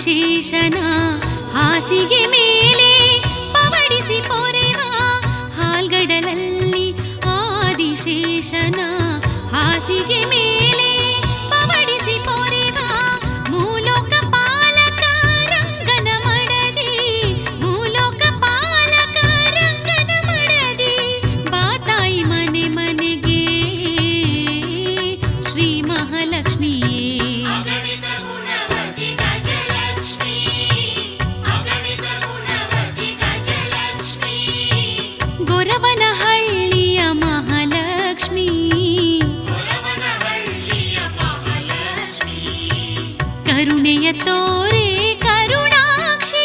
ಶೇಷನ ಹಾಸಿಗೆ ಮೇಲೆ ಪವಡಿಸಿ ಪೊರೆವ ಹಾಲ್ಗಡಲಲ್ಲಿ ಆದಿಶೇಷನ ಹಾಸಿಗೆ ಮೇಲೆ ಪವಡಿಸಿ ಪೊರೆವ ಮೂಲೋಕ ಪಾಲಕ ರಂಗನ ಮಡದಿ ಮೂಲೋಕ ಪಾಲಕ ರಂಗನ ಮಡದಿ ಬಾತಾಯಿ ಮನೆ ಮನೆಗೆ ಶ್ರೀ ಮಹಾಲಕ್ಷ್ಮಿಯೇ ಗೊರವನಹಳ್ಳಿಯ ಮಹಾಲಕ್ಷ್ಮಿ ಕರುಣೆಯ ತೋರೆ ಕರುಣಾಕ್ಷಿ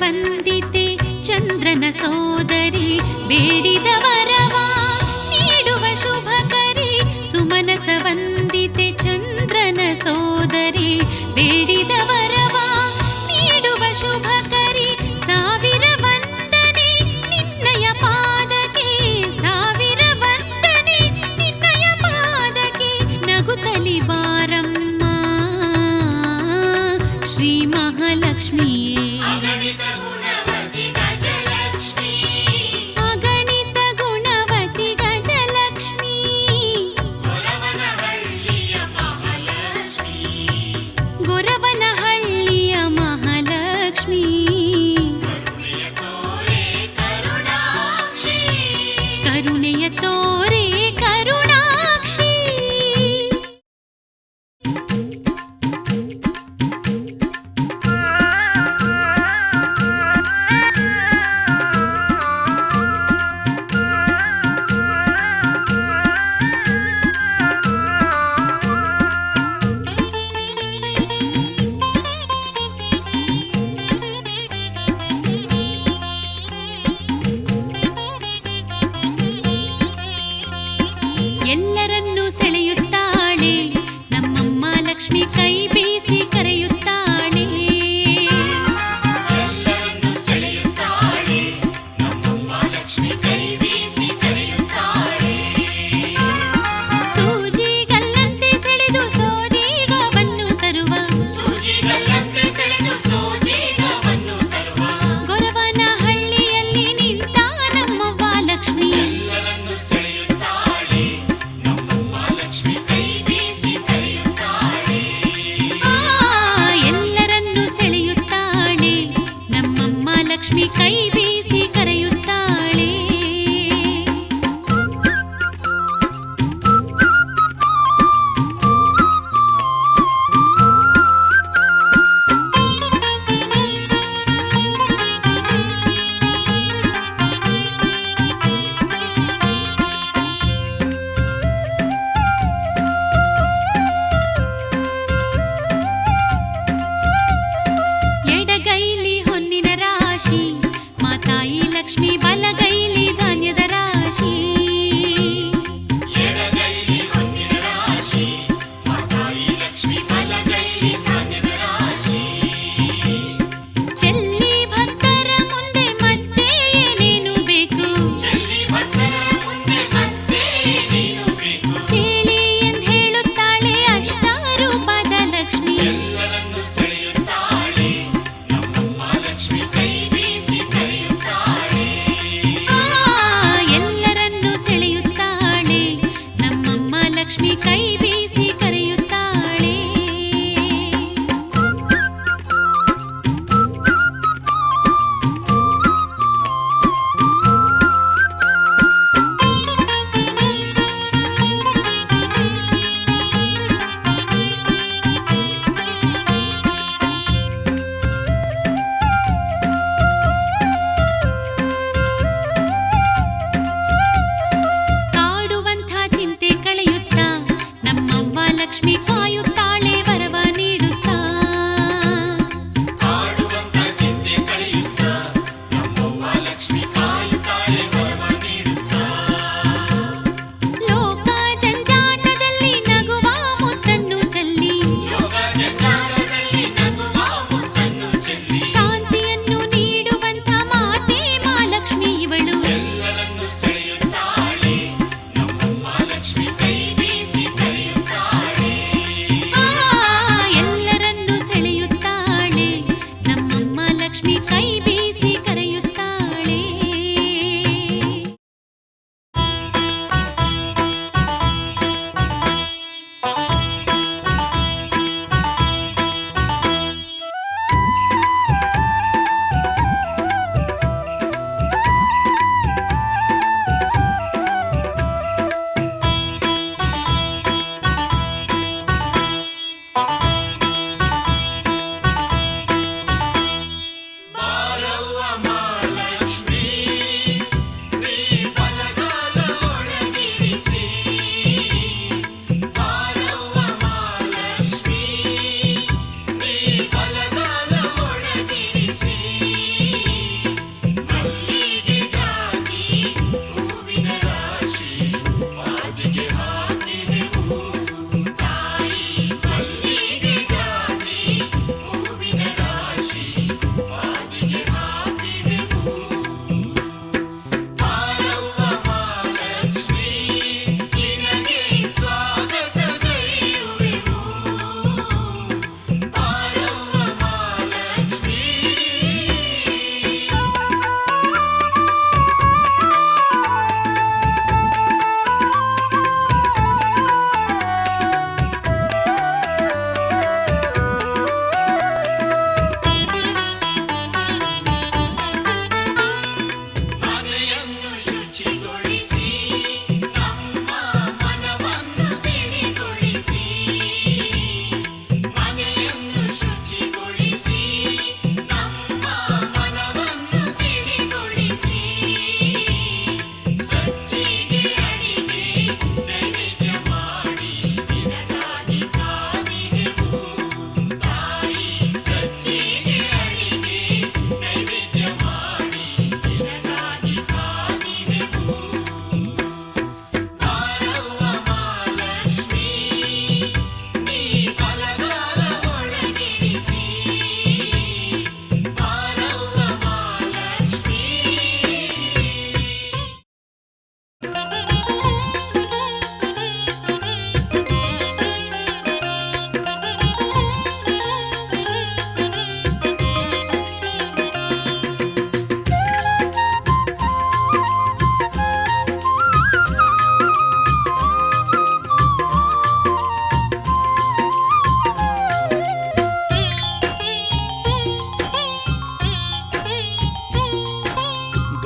ವಂದಿತೆ ಚಂದ್ರನ ಸೋದರಿ ಬೇಡಿದ ವರವ ನೀಡುವ ಶುಭಕರಿ ಸುಮನಸ ವಂದಿತೆ ಚಂದ್ರನ ಸೋದರಿ ಬೇಡಿದ ವರವ ನೀಡುವ ಶುಭಕರಿ ಸಾವಿರ ವಂದನೆ ನಿನ್ನಯ ಪಾದಕ್ಕೆ ಸಾವಿರ ವಂದನೆ ನಿನ್ನಯ ಪಾದಕ್ಕೆ ನಗುತ್ತಲಿ ಬಾರಮ್ಮ ಶ್ರೀ ಮಹಾಲಕ್ಷ್ಮಿಯೇ ಅಗಣಿತ ಗುಣವತಿ ಗಜಲಕ್ಷ್ಮೀ ಗೊರವನಹಳ್ಳಿಯ ಮಹಾಲಕ್ಷ್ಮೀ ಕರುಣೆಯ ತೋರೆ ಕರುಣಾಕ್ಷಿ ಎಲ್ಲರನ್ನೂ ಸೆಳೆಯುತ್ತಾಳೆ ನಮ್ಮಮ್ಮ ಲಕ್ಷ್ಮಿ ಕೈ ಬೀಸಿ ಕರೆಯುತ್ತಾಳೆ ಎಲ್ಲರನ್ನೂ ಸೆಳೆಯುತ್ತಾಳೆ ನಮ್ಮಮ್ಮ ಲಕ್ಷ್ಮಿ ಕೈ ಬೀಸಿ ಕರೆಯುತ್ತಾಳೆ ಸೂಜಿಗಲ್ಲಂತೆ ಸೆಳೆದು ಸೋಜಿಗವನ್ನು ತರುವ ಸೂಜಿಗಲ್ಲಂತೆ ಸೆಳೆದು ಸೋಜಿಗವನ್ನು ತರುವ ಗೊರವನಹಳ್ಳಿಯಲ್ಲಿ ನಿಂತ ನಮ್ಮವ್ವ ಲಕ್ಷ್ಮಿ ಎಲ್ಲರನ್ನೂ ಸೆಳೆಯುತ್ತಾಳೆ ನಮ್ಮಮ್ಮ ಲಕ್ಷ್ಮಿ ಕೈ ಬೀಸಿ ಕರೆಯುತ್ತಾಳೆ ಎಲ್ಲರನ್ನೂ ಸೆಳೆಯುತ್ತಾಳೆ ನಮ್ಮಮ್ಮ ಲಕ್ಷ್ಮಿ ಕೈ ಬೀಸಿ ಕರೆಯುತ್ತಾಳೆ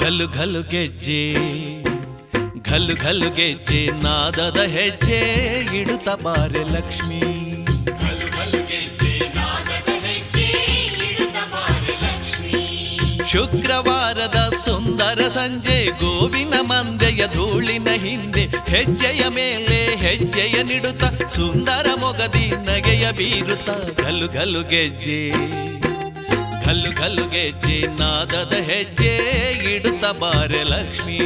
ಘಲು ಘಲು ಗೆಜ್ಜೆ ಘಲು ಘಲು ಗೆಜ್ಜೆ ನಾದದ ಹೆಜ್ಜೆ ಇಡುತ್ತ ಬಾರೆ ಲಕ್ಷ್ಮೀ. ಶುಕ್ರವಾರದ ಸುಂದರ ಸಂಜೆ ಗೋವಿನ ಮಂದೆಯ ಧೂಳಿನ ಹಿಂದೆ ಹೆಜ್ಜೆಯ ಮೇಲೆ ಹೆಜ್ಜೆಯ ನಿಡುತ್ತ ಸುಂದರ ಮೊಗದಿ ನಗೆಯ ಬೀರುತ್ತ ಘಲು ಘಲು ಗೆಜ್ಜೆ ಘಲು ಘಲು ಗೆಜ್ಜೆ ನಾದದ ಹೆಜ್ಜೆ ಇಡುತ್ತ ಬಾರೆ ಲಕ್ಷ್ಮೀ.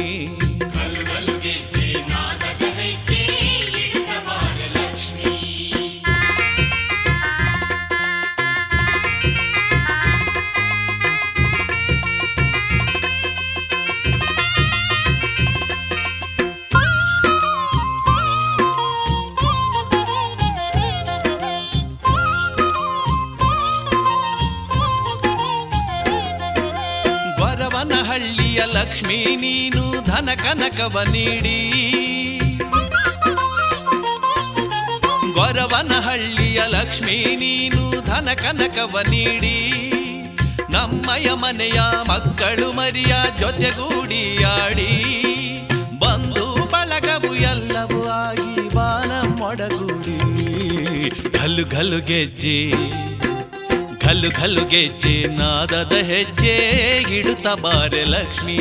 ಹಳ್ಳಿಯ ಲಕ್ಷ್ಮೀ ನೀನು ಧನ ಕನಕವ ನೀಡಿ ಗೊರವನಹಳ್ಳಿಯ ಲಕ್ಷ್ಮೀ ನೀನು ಧನ ಕನಕವ ನೀಡಿ ನಮ್ಮಯ ಮನೆಯ ಮಕ್ಕಳು ಮರಿಯ ಜೊತೆಗೂಡಿಯಾಡಿ ಬಂದು ಬಳಗವು ಎಲ್ಲವೂ ಆಗಿ ಬಾನ ಮೊಡಗೂಡಿ ಘಲು ಘಲು ಗೆಜ್ಜೆ ಘಲು ಘಲು ಗೆಜ್ಜೆ ನಾದದ ಹೆಜ್ಜೆ ಇಡುತ್ತ ಬಾರೆ ಲಕ್ಷ್ಮೀ.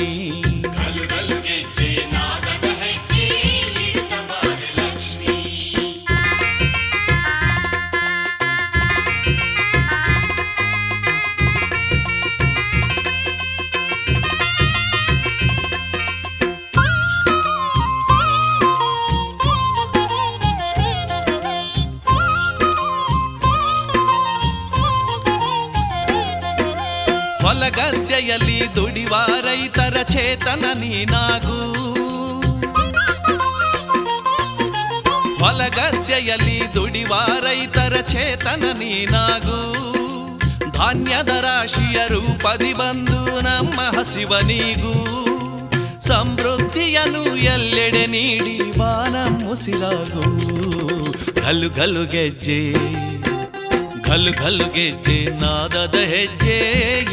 ಹೊಲಗದ್ದೆಯಲ್ಲಿ ದುಡಿವ ರೈತರ ಚೇತನ ನೀನಾಗು ಹೊಲಗದ್ದೆಯಲ್ಲಿ ದುಡಿವ ರೈತರ ಚೇತನ ನೀನಾಗು ಧಾನ್ಯದ ರಾಶಿಯ ರೂಪದಿ ಬಂದು ನಮ್ಮ ಹಸಿವನಿಗೂ ಸಮೃದ್ಧಿಯನ್ನು ಎಲ್ಲೆಡೆ ನೀಡಿ ಬಾನ ಮುಸಿರಾಗು ಘಲು ಘಲು ಗೆಜ್ಜೆ ಘಲು ಘಲು ಗೆಜ್ಜೆ ನಾದದ ಹೆಜ್ಜೆ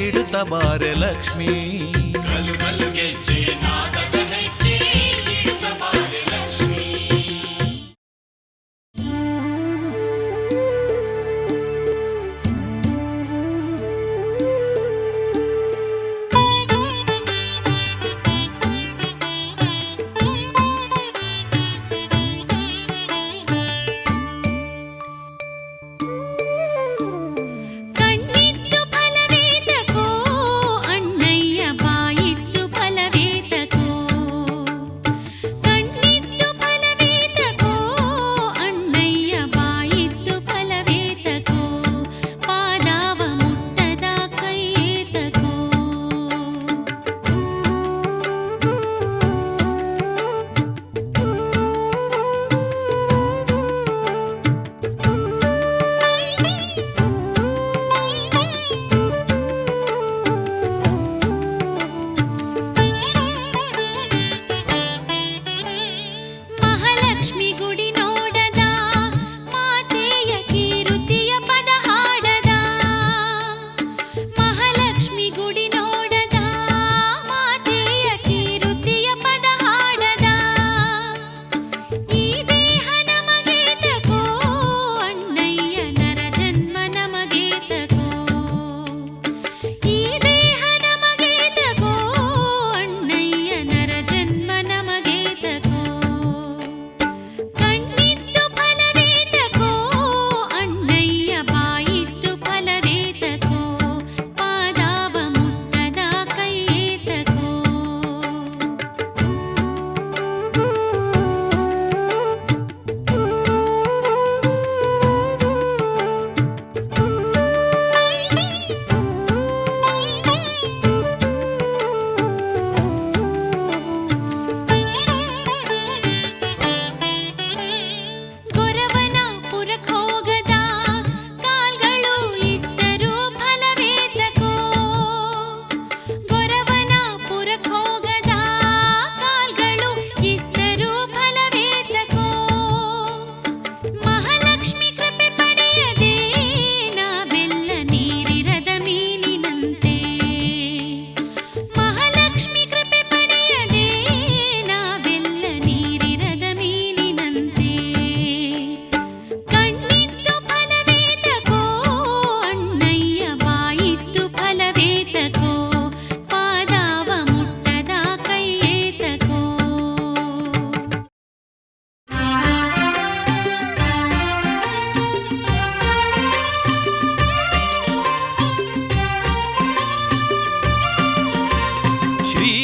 ಇಡುತ್ತ ಬಾರೆ ಲಕ್ಷ್ಮೀ. ಘಲು ಘಲು ಗೆಜ್ಜೆ ನಾದದ ಹೆಜ್ಜೆ ಇಡುತ್ತ ಬಾರೆ ಲಕ್ಷ್ಮೀ. ಕಣ್ಣಿದ್ದು ಫಲವೇತಕೋ ಅಣ್ಣಯ್ಯ ಬಾಯಿದ್ದು ಫಲವೇತಕೋ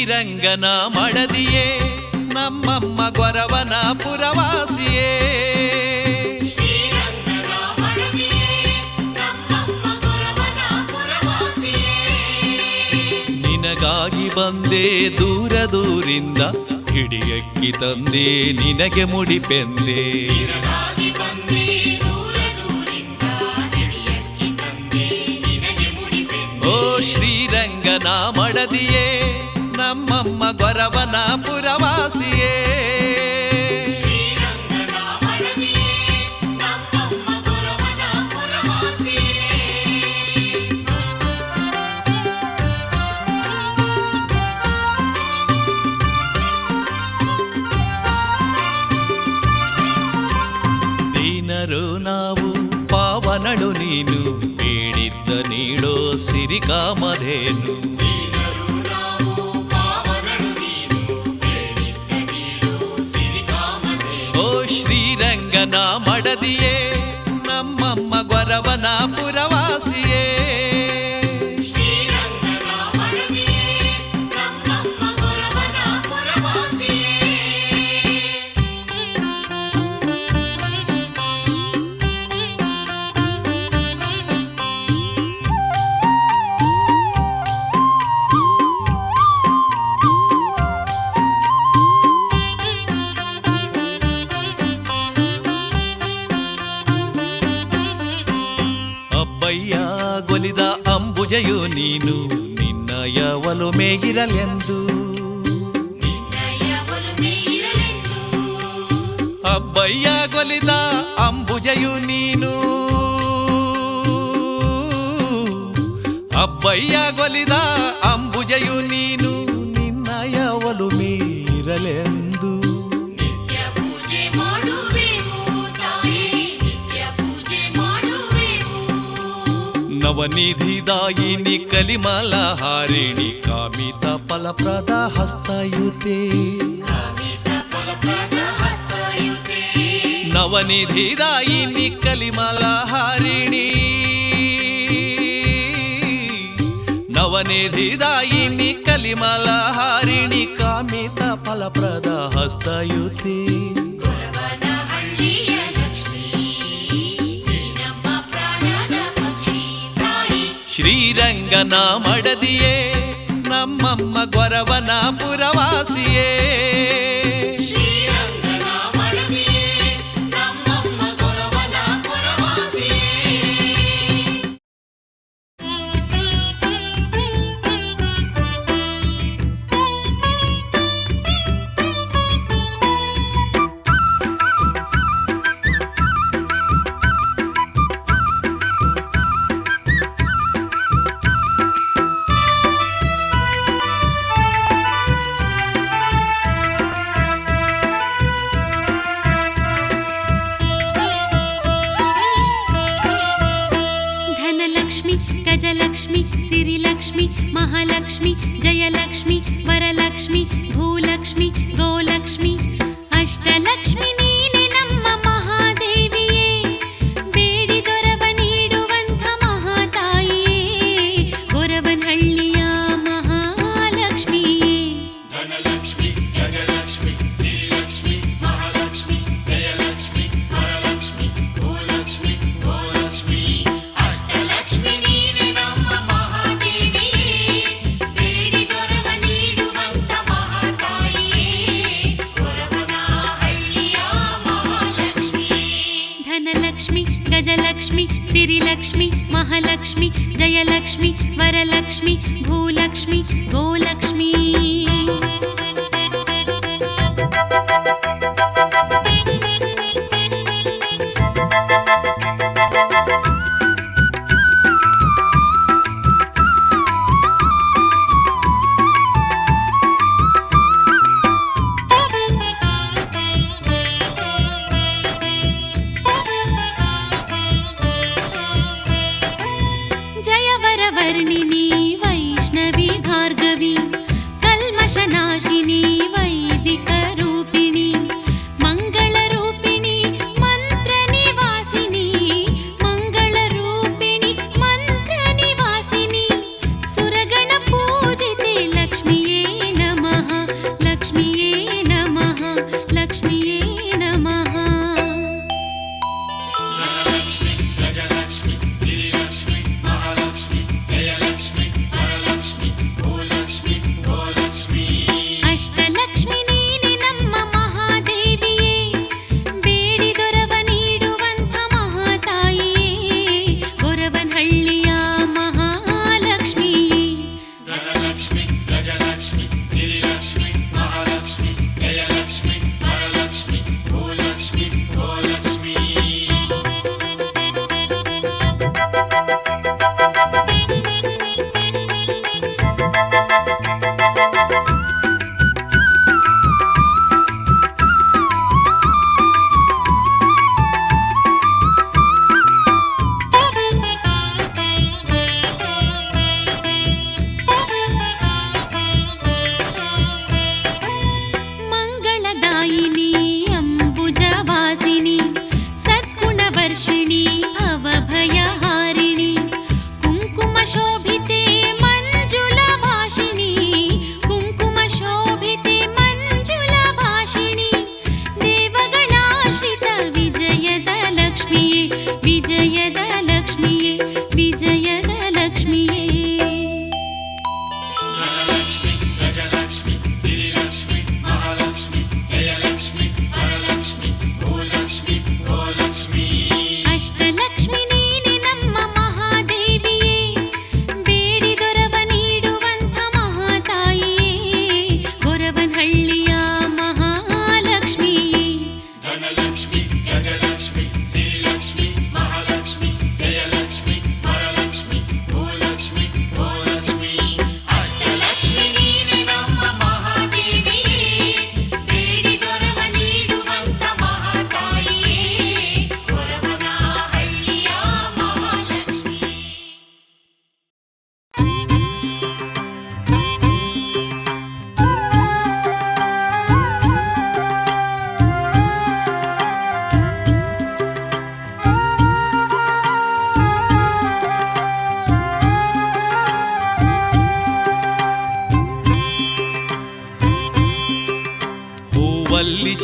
ಶ್ರೀರಂಗನ ಮಡದಿಯೇ ನಮ್ಮಮ್ಮ ಗೊರವನ ಪುರವಾಸಿಯೇ ನಿನಗಾಗಿ ಬಂದೆ ದೂರ ದೂರಿಂದ ಹಿಡಿಯಕ್ಕಿ ತಂದೆ ನಿನಗೆ ಮುಡಿಪೆಂದೆ ಓ ಶ್ರೀರಂಗನ ಮಡದಿಯೇ ನಮ್ಮಮ್ಮ ಗೊರವನ ಪುರವಾಸಿಯೇ ದೀನರು ನಾವು ಪಾವನಳು ನೀನು ಬೇಡಿದ್ದ ನೀಡೋ ಸಿರಿಕಾಮಧೇನು ಓ ಶ್ರೀರಂಗನ ಮಡದಿಯೇ ನಮ್ಮಮ್ಮ ಗೊರವನ ಪುರವಾಸಿಯೇ ಅಬ್ಬಯ್ಯ ಗೊಲಿದ ಅಂಬುಜಯು ನೀನು ನಿನ್ನಯ ಒಲುಮೆಗಿರಲೆಂದು ಅಬ್ಬಯ್ಯ ಗೊಲಿದ ಅಂಬುಜಯು ನೀನು ಅಬ್ಬಯ್ಯ ಗೊಲಿದ ಅಂಬುಜಯು ನೀನು ನಿನ್ನಯ ಒಲುಮೆಗಿರಲೆಂದು ನವನಿಧಿದಾಯಿನಿ ಕಲಿಮಲ ಹಾರಿಣಿ ಕಾಮಿತ ಫಲಪ್ರದ ಹಸ್ತಯುತೆ ನವನಿಧಿದಾಯಿನಿ ಕಲಿಮಲ ಹಾರಿಣಿ ನವನಿಧಿದಾಯಿನಿ ಕಲಿಮಲ ಹಾರಿಣಿ ಕಾಮಿತ ಫಲಪ್ರದ ಹಸ್ತಯುತೆ ಶ್ರೀರಂಗನ ಮಡದಿಯೇ ನಮ್ಮಮ್ಮ ಗೊರವನ ಪುರವಾಸಿಯೇ ಗಜಲಕ್ಷ್ಮಿ ಸಿರಿಲಕ್ಷ್ಮಿ ಮಹಾಲಕ್ಷ್ಮಿ ಜಯಲಕ್ಷ್ಮಿ ವರಲಕ್ಷ್ಮಿ ಭೂಲಕ್ಷ್ಮಿ ಗೋಲಕ್ಷ್ಮಿ ಅಷ್ಟಲಕ್ಷ್ಮಿ ನೀನೆ ನಮ್ಮ ಮಹಾದೇವಿಯೇ ಬೇಡಿದೊರವ ನೀಡುವಂಥ ಮಹಾತಾಯಿಯೇ ಗೊರವನಹಳ್ಳಿಯ ಮಹಾಲಕ್ಷ್ಮಿಯೇ ಧನಲಕ್ಷ್ಮಿ ಗಜಲಕ್ಷ್ಮಿ ಸಿರಿಲಕ್ಷ್ಮಿ ಮಹಾಲಕ್ಷ್ಮಿ ಜಯಲಕ್ಷ್ಮಿ ವರಲಕ್ಷ್ಮಿ ಭೂಲಕ್ಷ್ಮಿ ಗೋಲಕ್ಷ್ಮಿ ಅಷ್ಟಲಕ್ಷ್ಮಿ ನೀನೆ ನಮ್ಮ ಮಹಾದೇವಿಯೇ ಬೇಡಿದೊರವ ನೀಡುವಂಥ ಮಹಾತಾಯಿಯೇ ಗೊರವನಹಳ್ಳಿಯ ಮಹಾಲಕ್ಷ್ಮಿಯೇ ಧನಲಕ್ಷ್ಮಿ ಗಜಲಕ್ಷ್ಮಿ ಸಿರಿಲಕ್ಷ್ಮಿ ಮಹಾಲಕ್ಷ್ಮಿ ಜಯಲಕ್ಷ್ಮಿ ವರಲಕ್ಷ್ಮಿ ಭೂಲಕ್ಷ್ಮಿ ಗೋಲಕ್ಷ್ಮಿ ಜಯವರವರ್ಣಿನಿ ವೈಷ್ಣವಿ ಭಾರ್ಗವಿ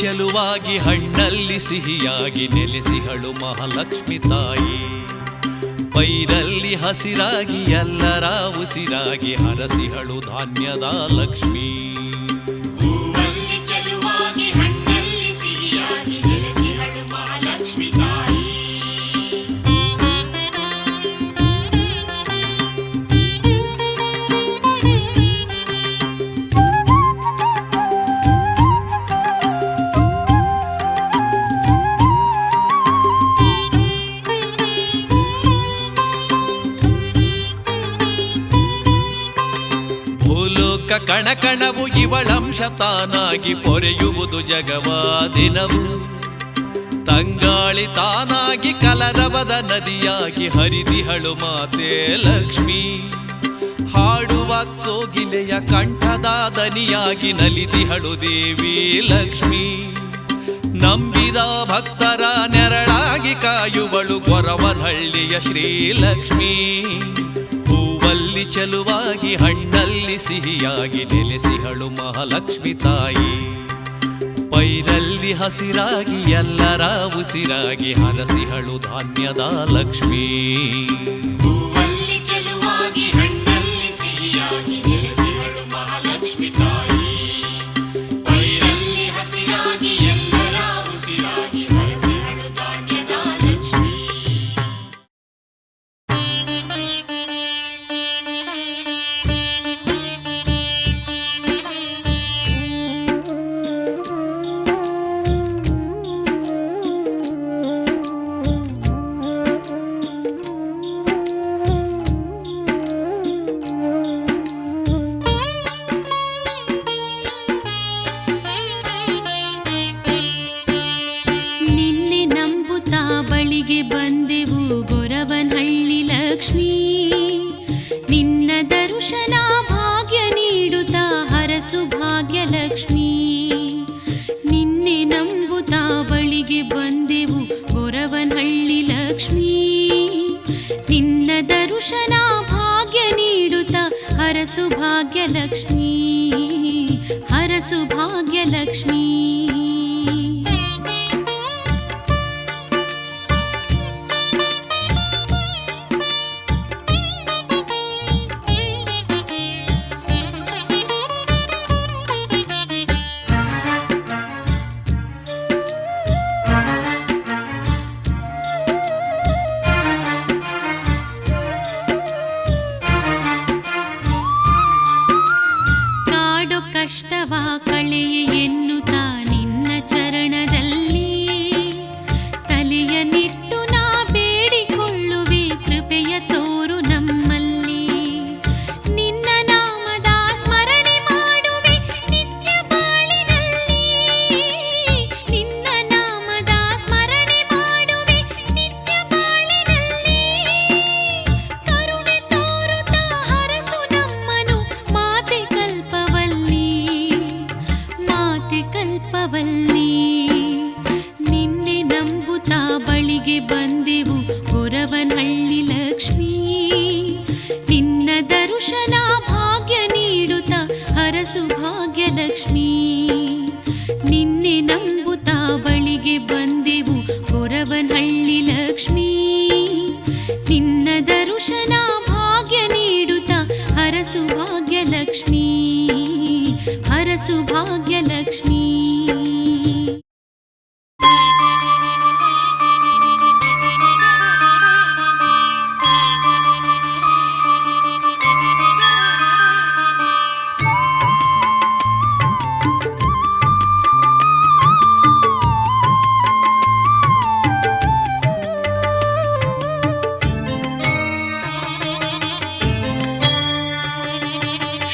ಚೆಲುವಾಗಿ ಹಣ್ಣಲ್ಲಿ ಸಿಹಿಯಾಗಿ ನೆಲೆಸಿಹಳು ಮಹಾಲಕ್ಷ್ಮಿ ತಾಯಿ. ಪೈರಲ್ಲಿ ಹಸಿರಾಗಿ ಎಲ್ಲರ ಉಸಿರಾಗಿ ಹರಸಿಹಳು ಧಾನ್ಯದ ಲಕ್ಷ್ಮಿ. ಹೂವಲ್ಲಿ ಚೆಲುವಾಗಿ ಹಣ್ಣಲ್ಲಿ ಸಿಹಿಯಾಗಿ ನೆಲೆಸಿಹಳು ಮಹಾಲಕ್ಷ್ಮಿ ತಾಯಿ. ಕಣಕಣವು ಇವಳಂಶ ತಾನಾಗಿ ಪೊರೆಯುವುದು ಜಗವಾ ದಿನವು. ತಂಗಾಳಿ ತಾನಾಗಿ ಕಲರವದ ನದಿಯಾಗಿ ಹರಿದಿಹಳು ಮಾತೆ ಲಕ್ಷ್ಮಿ. ಹಾಡುವ ಕೋಗಿಲೆಯ ಕಂಠದ ದನಿಯಾಗಿ ನಲಿದಿಹಳು ದೇವಿ ಲಕ್ಷ್ಮಿ. ನಂಬಿದ ಭಕ್ತರ ನೆರಳಾಗಿ ಕಾಯುವಳು ಗೊರವನಹಳ್ಳಿಯ ಶ್ರೀಲಕ್ಷ್ಮಿ. ಹೂವಲ್ಲಿ ಚೆಲುವಾಗಿ ಹಣ್ಣಲ್ಲಿ ಸಿಹಿಯಾಗಿ ನೆಲೆಸಿಹಳು ಮಹಾಲಕ್ಷ್ಮಿ ತಾಯಿ. ಪೈರಲ್ಲಿ ಹಸಿರಾಗಿ ಎಲ್ಲರ ಉಸಿರಾಗಿ ಹರಸಿಹಳು ಧಾನ್ಯದ ಲಕ್ಷ್ಮಿ. ಹೂವಲ್ಲಿ ಚೆಲುವಾಗಿ ಹಣ್ಣಲ್ಲಿ ಸಿಹಿಯಾಗಿ ನೆಲೆಸಿಹಳು ಮಹಾಲಕ್ಷ್ಮಿ ತಾಯಿ. ಪೈರಲ್ಲಿ ಹಸಿರಾಗಿ ಎಲ್ಲರ ಉಸಿರಾಗಿ ಹರಸಿಹಳು ಧಾನ್ಯದ ಲಕ್ಷ್ಮಿ. ನಿನ್ನೆ ನಂಬುತ್ತಾ ಬಳಿಗೆ ಬಂದೆವು ಗೊರವನಹಳ್ಳಿ ಲಕ್ಷ್ಮೀ. ನಿನ್ನ ದರ್ಶನ ಭಾಗ್ಯ ನೀಡುತ್ತಾ ಹರಸು ಭಾಗ್ಯ ಲಕ್ಷ್ಮೀ. ನಿನ್ನೆ ನಂಬುತ್ತಾ ಬಳಿಗೆ ಬಂದೆವು ಗೊರವನಹಳ್ಳಿ ಲಕ್ಷ್ಮೀ. ನಿನ್ನ ದರ್ಶನ ಭಾಗ್ಯ ನೀಡುತ್ತಾ ಹರಸು ಭಾಗ್ಯ ಲಕ್ಷ್ಮೀ. ಹರಸು ಭಾಗ್ಯ ಲಕ್ಷ್ಮೀ. ಕಾಡೋ ಕಷ್ಟವ ಕಳೆಯೆ ಎನ್ನುತ್ತಾ ನಿನ್ನ ಚರಣದಲ್ಲಿ ತಲೆಯನ್ನಿಟ್ಟು ನಾ ಬೇಡಿಕೊಳ್ಳುವೆ ಕೃಪೆಯ ತೋರು ನಮ್ಮಲ್ಲಿ. ನಿನ್ನ ನಾಮದ ಸ್ಮರಣೆ ಮಾಡುವೆ ನಿತ್ಯ ಬಾಳಿನಲ್ಲಿ. ನಿನ್ನ ನಾಮದ ಸ್ಮರಣೆ ಮಾಡುವೆ ನಿತ್ಯ ಬಾಳಿನಲ್ಲಿ. ಕರುಣೆ ತೋರುತ್ತಾ ಹರಸು ನಮ್ಮನು ಮಾತೆ ಕಲ್ಪವಲ್ಲಿ. ಮಾತೆ ಕಲ್ಪವಲ್ಲಿ. ನಿನ್ನೆ ನಂಬುತ್ತಾ ಬಳಿಗೆ ಬಂದೆವು ಗೊರವನಹಳ್ಳಿ ಲಕ್ಷ್ಮೀ. ನಿನ್ನ ದರ್ಶನ ಭಾಗ್ಯ ನೀಡುತ್ತಾ ಹರಸು ಭಾಗ್ಯ ಲಕ್ಷ್ಮೀ. ನಿನ್ನೆ ನಂಬುತ್ತಾ ಬಳಿಗೆ ಬಂದೆವು ಗೊರವನಹಳ್ಳಿ ಲಕ್ಷ್ಮೀ. ನಿನ್ನ ದರ್ಶನ ಭಾಗ್ಯ ನೀಡುತ್ತಾ ಹರಸು ಭಾಗ್ಯ ಲಕ್ಷ್ಮೀ. ಹರಸು ಭಾಗ್ಯ ಲಕ್ಷ್ಮೀ.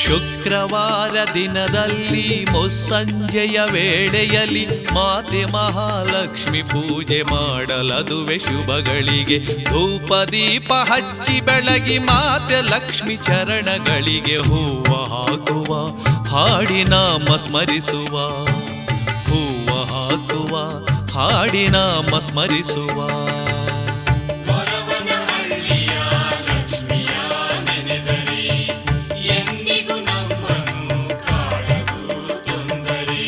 ಶುಕ್ರವಾರ ದಿನದಲ್ಲಿ ಮುಸ್ಸಂಜೆಯ ವೇಳೆಯಲ್ಲಿ ಮಾತೆ ಮಹಾಲಕ್ಷ್ಮಿ ಪೂಜೆ ಮಾಡಲದುವೆ ಶುಭಗಳಿಗೆ. ಧೂಪ ದೀಪ ಹಚ್ಚಿ ಬೆಳಗಿ ಮಾತೆ ಲಕ್ಷ್ಮಿ ಚರಣಗಳಿಗೆ ಹೂವ ಹಾಕುವ ಹಾಡಿ ನಾಮ ಸ್ಮರಿಸುವ. ಹೂವ ಹಾಕುವ ಹಾಡಿ ನಾಮ ಸ್ಮರಿಸುವ. ಗೊರವನಹಳ್ಳಿಯ ಲಕ್ಷ್ಮಿಯ ನೆನೆದರೆ ಎಂದಿಗೂ ನಮ್ಮನ್ನು ಕಾಡದು ತೊಂದರೆ.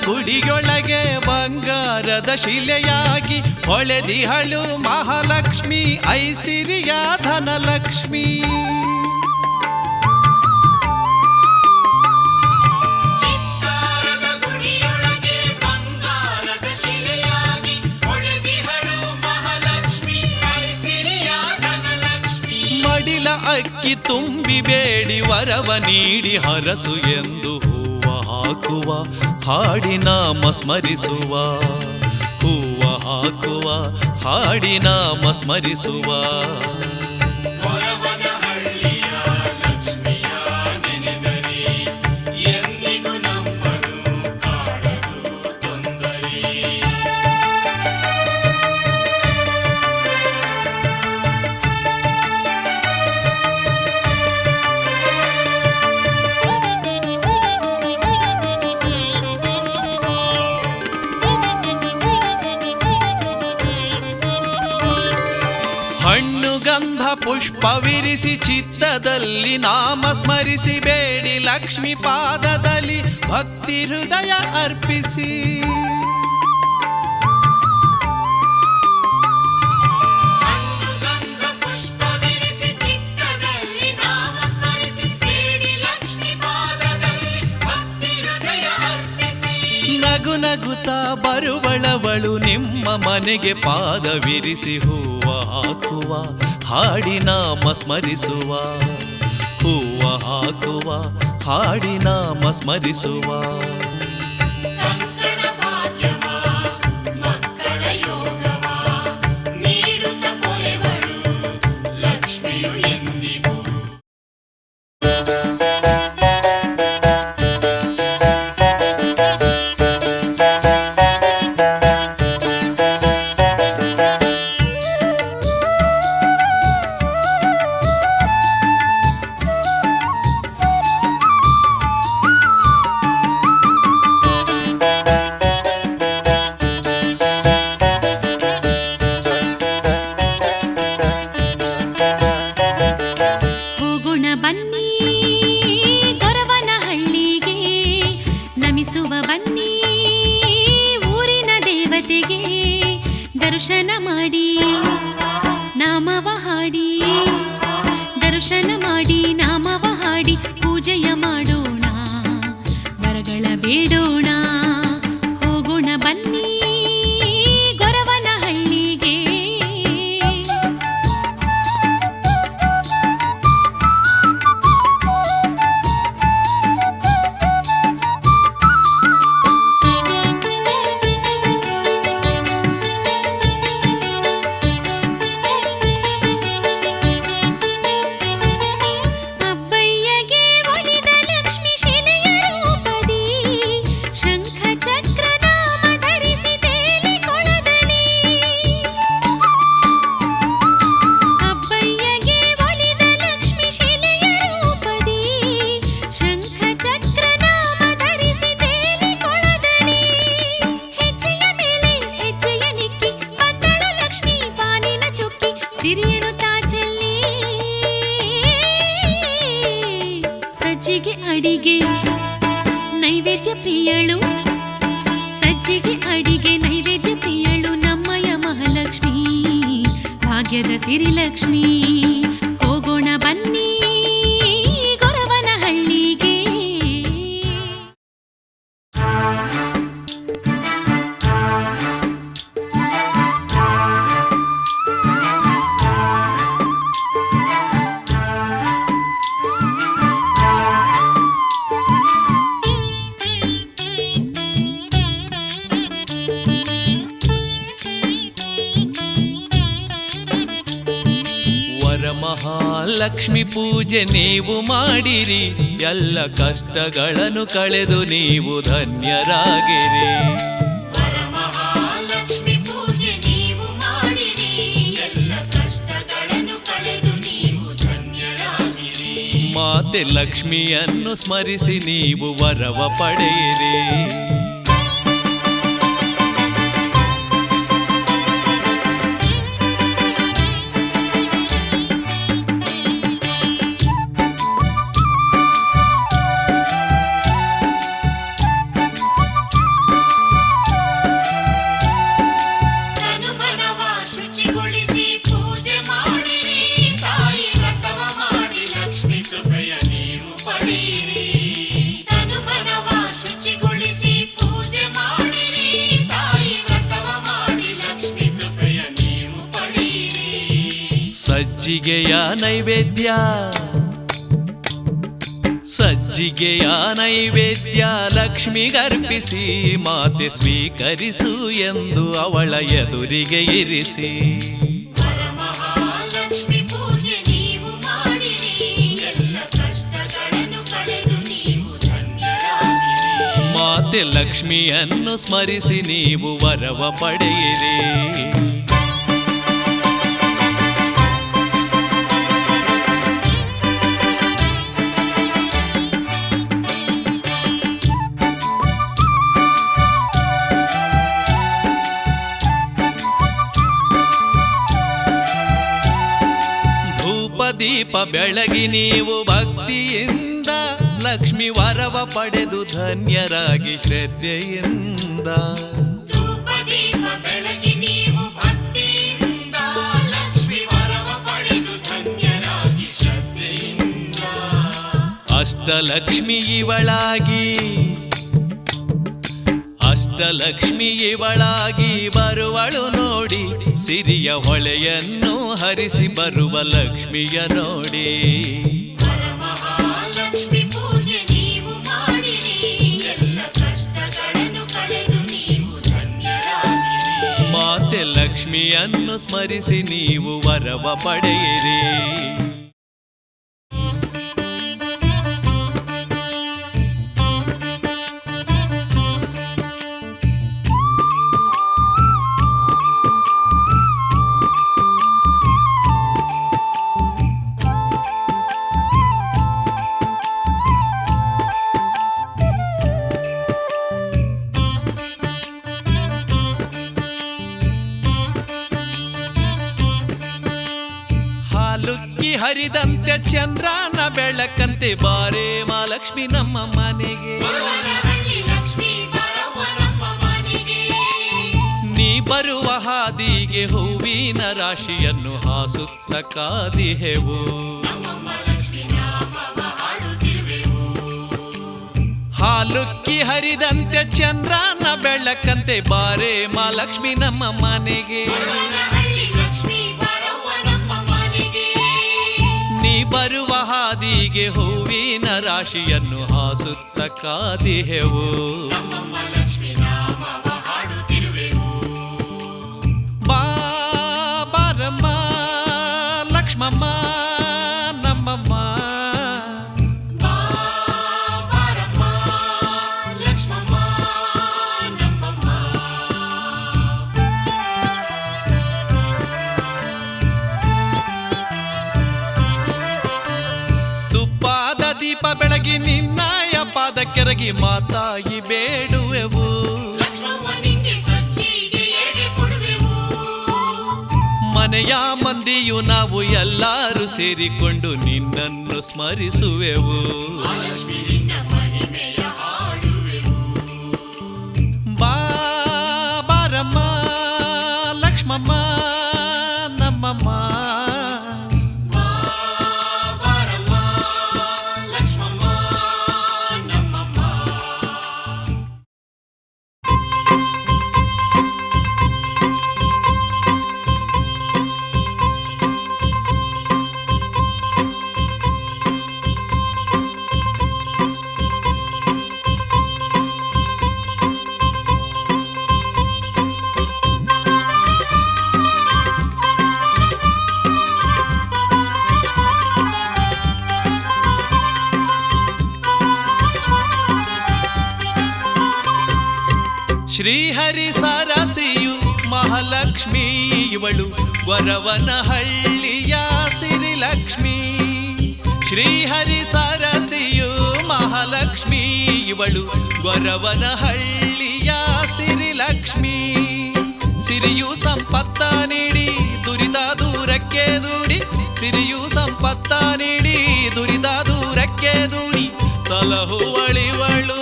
ಗುಡಿಯೊಳಗೆ ಬಂಗಾರದ ಶಿಲೆಯಾಗಿ ಹೊಳೆದಿಹಳು ಮಹಾಲಕ್ಷ್ಮಿ ಐಸಿರಿಯ ಧನಲಕ್ಷ್ಮಿ. ಚಿತ್ತಾರದ ಗುಡಿಯೊಳಗೆ ಬಂಗಾರದ ಶಿಲೆಯಾಗಿ ಹೊಳೆದಿಹಳು ಮಹಾಲಕ್ಷ್ಮಿ ಐಸಿರಿಯ ಧನಲಕ್ಷ್ಮಿ. ಮಡಿಲ ಅಕ್ಕಿ ತುಂಬಿ ಬೇಡಿ ವರವ ನೀಡಿ ಹರಸು ಎಂದು ಹೂವ ಹಾಕುವ ಹಾಡಿ ನಾಮ ಸ್ಮರಿಸುವ. ಹೂವ ಹಾಕುವ ಹಾಡಿ ನಾಮ ಸ್ಮರಿಸುವ. ಹೊರವನಹಳ್ಳಿಯ ಲಕ್ಷ್ಮಿಯ ನೆನೆದರೆ ಎಂದಿಗೂ ನಮ್ಮನು ಕಾಡದು ತೊಂದರೆ. ಹಣ್ಣು ಗಂಧ ಪುಷ್ಪವಿರಿಸಿ ಚಿತ್ತದಲ್ಲಿ ನಾಮ ಸ್ಮರಿಸಿ ಬೇಡಿ ಲಕ್ಷ್ಮಿ ಪಾದದಲ್ಲಿ ಭಕ್ತಿ ಹೃದಯ ಅರ್ಪಿಸಿ. ಹಣ್ಣು ಗಂಧ ಪುಷ್ಪವಿರಿಸಿ ಚಿತ್ತದಲ್ಲಿ ನಾಮ ಸ್ಮರಿಸಿ ಬೇಡಿ ಲಕ್ಷ್ಮಿ ಪಾದದಲ್ಲಿ ಭಕ್ತಿ ಹೃದಯ ಅರ್ಪಿಸಿ. ನಗು ನಗುತ್ತಾ ಬರುವಳವಳು ನಿಮ್ಮ ಮನೆಗೆ ಪಾದವಿರಿಸಿ ಹೂವ ಹಾಕುವ ಹಾಡಿ ನಾಮ ಸ್ಮರಿಸುವ. ಹೂವ ಹಾಕುವ ಹಾಡಿ ನಾಮ ಸ್ಮರಿಸುವ. ಕಂಕಣ ಭಾಗ್ಯವ ಮಕ್ಕಳ ಯೋಗವ ನೀಡುತ್ತ ಪೊರೆವಳು ಲಕ್ಷ್ಮಿಯು ಎಂದಿಗೂ. ಹೋಗೋಣ ಬನ್ನಿ ಗೊರವನಹಳ್ಳಿಗೆ, ನಮಿಸುವ ಬನ್ನಿ ಊರಿನ ದೇವತೆಗೆ. ದರ್ಶನ ಮಾಡಿ ನಾಮವ ಹಾಡಿ, ದರ್ಶನ ಮಾಡಿ ನಾಮವ ಹಾಡಿ ಪೂಜೆಯ ಮಾಡೋಣ, ವರಗಳ ಬೇಡೋಣ. ಹೋಗೋಣ ಬನ್ನಿ ಗೊರವನಹಳ್ಳಿಗೆ. ಅಬ್ಬಯ್ಯಗೆ ಒಲಿದ ಲಕ್ಷ್ಮಿ ಶಿಲೆಯ ರೂಪದಿ, ಶಂಖ ಚಕ್ರ ನಾಮ ಧರಿಸಿ ತೇಲಿ ಕೊಳದಲಿ. ಅಬ್ಬಯ್ಯಗೆ ಒಲಿದ ಲಕ್ಷ್ಮಿ ಶಿಲೆಯ ರೂಪದಿ, ಶಂಖ ಚಕ್ರ ನಾಮ ಧರಿಸಿ ತೇಲಿ ಕೊಳದಲಿ. ಹೆಜ್ಜೆಯ ಮೇಲೆ ಹೆಜ್ಜೆಯ ನಿಕ್ಕಿ ಬಂದಳು ಲಕ್ಷ್ಮಿ ಪಾನಿನ ಚುಕ್ಕಿ, ಸಿರಿಯನು ತಾಚಲ್ಲಿ ಸಜ್ಜಿಗೆ ಅಡಿಗೆ ನೈವೇದ್ಯ ಪ್ರಿಯಳು. ಸಜ್ಜಿಗೆ ಅಡಿಗೆ ನೈವೇದ್ಯ ಪ್ರಿಯಳು ನಮ್ಮಯ ಮಹಾಲಕ್ಷ್ಮಿ, ಭಾಗ್ಯದ ಸಿರಿಲಕ್ಷ್ಮಿ. ಹೋಗೋಣ ಬನ್ನಿ ಗೊರವನಹಳ್ಳಿಗೆ. ವರಮಹಾಲಕ್ಷ್ಮಿ ಪೂಜೆ ನೀವು ಮಾಡಿರಿ, ಎಲ್ಲ ಕಷ್ಟಗಳನ್ನು ಕಳೆದು ನೀವು ಧನ್ಯರಾಗಿರಿ. ವರಮಹಾಲಕ್ಷ್ಮಿ ಪೂಜೆ ನೀವು ಮಾಡಿರಿ, ಎಲ್ಲ ಕಷ್ಟಗಳನ್ನು ಕಳೆದು ನೀವು ಧನ್ಯರಾಗಿರಿ. ಮಾತೆ ಲಕ್ಷ್ಮಿಯನ್ನು ಸ್ಮರಿಸಿ ನೀವು ವರವ ಪಡೆಯಿರಿ. ಸಜ್ಜಿಗೆಯ ನೈವೇದ್ಯ ಸಜ್ಜಿಗೆಯ ನೈವೇದ್ಯ ಲಕ್ಷ್ಮಿಗರ್ಪಿಸಿ ಮಾತೆ ಸ್ವೀಕರಿಸು ಎಂದು ಅವಳ ಎದುರಿಗೆ ಇರಿಸಿ ವರಮಹಾಲಕ್ಷ್ಮಿ ಪೂಜೆ ನೀವು ಮಾಡಿರಿ ಎಲ್ಲ ಕಷ್ಟಗಳನ್ನು ಕಳೆದು ನೀವು ಧನ್ಯರಾಗಿರಿ ಮಾತೆ ಲಕ್ಷ್ಮಿಯನ್ನು ಸ್ಮರಿಸಿ ನೀವು ವರವ ಪಡೆಯಿರಿ ದೀಪ ಬೆಳಗಿ ನೀವು ಭಕ್ತಿಯಿಂದ ಲಕ್ಷ್ಮಿ ವರವ ಪಡೆದು ಧನ್ಯರಾಗಿ ಶ್ರದ್ಧೆಯಿಂದ ಧೂಪ ದೀಪ ಬೆಳಗಿ ನೀವು ಭಕ್ತಿಯಿಂದ ಲಕ್ಷ್ಮಿ ವರವ ಪಡೆದು ಧನ್ಯರಾಗಿ ಶ್ರದ್ಧೆಯಿಂದ ಅಷ್ಟಲಕ್ಷ್ಮಿ ಇವಳಾಗಿ ಬರುವಳು ನೋಡಿ ಸಿರಿಯ ಹೊಳೆಯನ್ನು ಹರಿಸಿ ಬರುವ ಲಕ್ಷ್ಮಿಯ ನೋಡಿ ವರಮಹಾಲಕ್ಷ್ಮಿ ಪೂಜೆ ನೀವು ಮಾಡಿರಿ ಎಲ್ಲ ಕಷ್ಟಗಳನ್ನು ಕಳೆದು ನೀವು ಧನ್ಯರಾಗಿರಿ ಮಾತೆ ಲಕ್ಷ್ಮಿಯನ್ನು ಸ್ಮರಿಸಿ ನೀವು ವರವ ಪಡೆಯಿರಿ ಹರಿದಂತೆ ಚಂದ್ರನ ಬೆಳಕಂತೆ ಬಾರೆ ಮಹಾಲಕ್ಷ್ಮಿ ನಮ್ಮ ಮನೆಗೆ ನೀ ಬರುವ ಹಾದಿಗೆ ಹೂವಿನ ರಾಶಿಯನ್ನು ಹಾಸುತ್ತ ಕಾದಿಹೆವು ಹಾಲುಕ್ಕಿ ಹರಿದಂತೆ ಚಂದ್ರನ ಬೆಳಕಂತೆ ಬಾರೆ ಮಹಾಲಕ್ಷ್ಮಿ ನಮ್ಮ ಮನೆಗೆ ನೀ ಬರುವ ಹಾದಿಗೆ ಹೂವಿನ ರಾಶಿಯನ್ನು ಹಾಸುತ್ತ ಕಾದಿಹೆವು ಬಾರಮ್ಮ ಲಕ್ಷ್ಮಮ್ಮ ನಮ್ಮಮ್ಮ ದೀಪ ಬೆಳಗಿ ನಿನ್ನಾಯ ಪಾದ ಕೆರಗಿ ಮಾತಾಗಿ ಬೇಡುವೆವು ಮನೆಯ ಮಂದಿಯು ನಾವು ಎಲ್ಲರೂ ಸೇರಿಕೊಂಡು ನಿನ್ನನ್ನು ಸ್ಮರಿಸುವೆವು ಬಾರಮ್ಮ ಲಕ್ಷ್ಮಮ್ಮ ನಮ್ಮಮ್ಮ ಶ್ರೀಹರಿ ಸರಸಿಯು ಮಹಾಲಕ್ಷ್ಮಿ ಇವಳು ಗೊರವನಹಳ್ಳಿಯ ಸಿರಿಲಕ್ಷ್ಮಿ ಶ್ರೀಹರಿ ಸರಸಿಯು ಮಹಾಲಕ್ಷ್ಮಿ ಇವಳು ಗೊರವನಹಳ್ಳಿಯ ಸಿರಿಲಕ್ಷ್ಮಿ ಸಿರಿಯು ಸಂಪತ್ತ ನೀಡಿ ದುರಿತ ದೂರಕ್ಕೆ ದೂಡಿ ಸಿರಿಯು ಸಂಪತ್ತ ನೀಡಿ ದುರಿತ ದೂರಕ್ಕೆ ದೂಡಿ ಸಲಹುವಳಿವಳು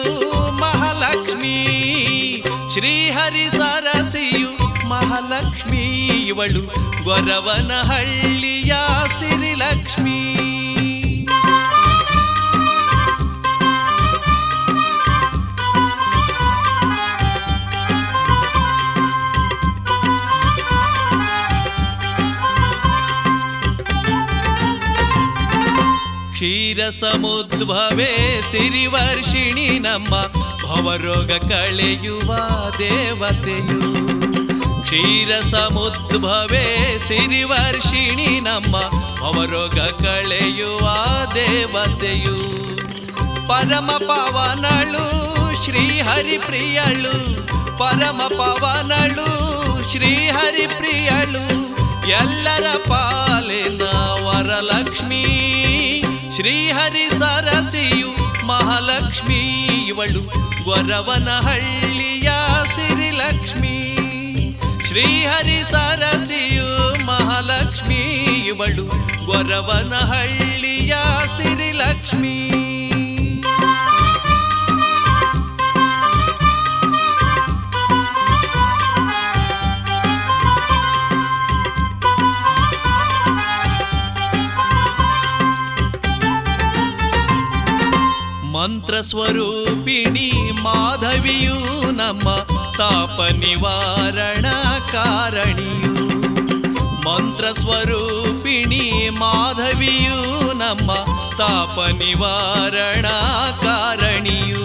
ಮಹಾಲಕ್ಷ್ಮಿ ಶ್ರೀಹರಿ ಸರಸಿಯು ಮಹಾಲಕ್ಷ್ಮಿ ಇವಳು ಗೊರವನಹಳ್ಳಿಯ ಸಿರಿಲಕ್ಷ್ಮಿ ಕ್ಷೀರ ಸಮುದ್ಭವೇ ಸಿರಿವರ್ಷಿಣಿ ನಮ್ಮ ಭವರೋಗ ಕಳೆಯುವ ದೇವತೆಯು. ಕ್ಷೀರ ಸಮುದ್ಭವೇ ಸಿರಿವರ್ಷಿಣಿ ನಮ್ಮ ಭವರೋಗ ಕಳೆಯುವ ದೇವತೆಯು. ಪರಮ ಪವನಳು ಶ್ರೀಹರಿ ಪ್ರಿಯಳು, ಪರಮ ಪವನಳು ಶ್ರೀಹರಿ ಪ್ರಿಯಳು, ಎಲ್ಲರ ಪಾಲಿನ ವರಲಕ್ಷ್ಮೀ. ಶ್ರೀಹರಿ ಸರಸಿಯು ಮಹಾಲಕ್ಷ್ಮೀ ಇವಳು, ಗೊರವನಹಳ್ಳಿಯ ಸಿರಿಲಕ್ಷ್ಮೀ. ಶ್ರೀಹರಿ ಸರಸಿಯು ಮಹಾಲಕ್ಷ್ಮೀ ಇವಳು, ಗೊರವನಹಳ್ಳಿಯ ಸಿರಿಲಕ್ಷ್ಮೀ. ಮಂತ್ರಸ್ವರೂಪಿಣಿ ಮಾಧವಿಯು ನಮ್ಮ ತಾಪ ನಿವಾರಣ ಕಾರಣಿಯು. ಮಂತ್ರಸ್ವರೂಪಿಣಿ ಮಾಧವಿಯು ನಮ್ಮ ತಾಪ ನಿವಾರಣ ಕಾರಣಿಯು.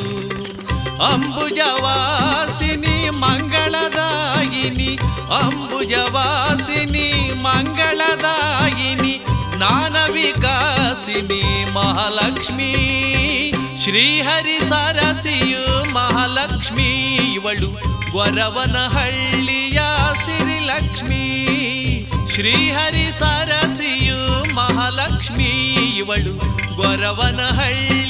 ಅಂಬುಜವಾಸಿನಿ ಮಂಗಳದಾಯಿನಿ, ಅಂಬುಜವಾಸಿನಿ ಮಂಗಳದಾಯಿನಿ, ಜ್ಞಾನ ವಿಕಾಸಿನಿ ಮಹಾಲಕ್ಷ್ಮೀ. ಶ್ರೀಹರಿ ಸರಸಿಯು ಮಹಾಲಕ್ಷ್ಮೀ ಇವಳು, ಗೊರವನಹಳ್ಳಿಯ ಸಿರಿಲಕ್ಷ್ಮೀ. ಶ್ರೀಹರಿ ಸರಸಿಯು ಮಹಾಲಕ್ಷ್ಮೀ ಇವಳು, ಗೊರವನಹಳ್ಳಿ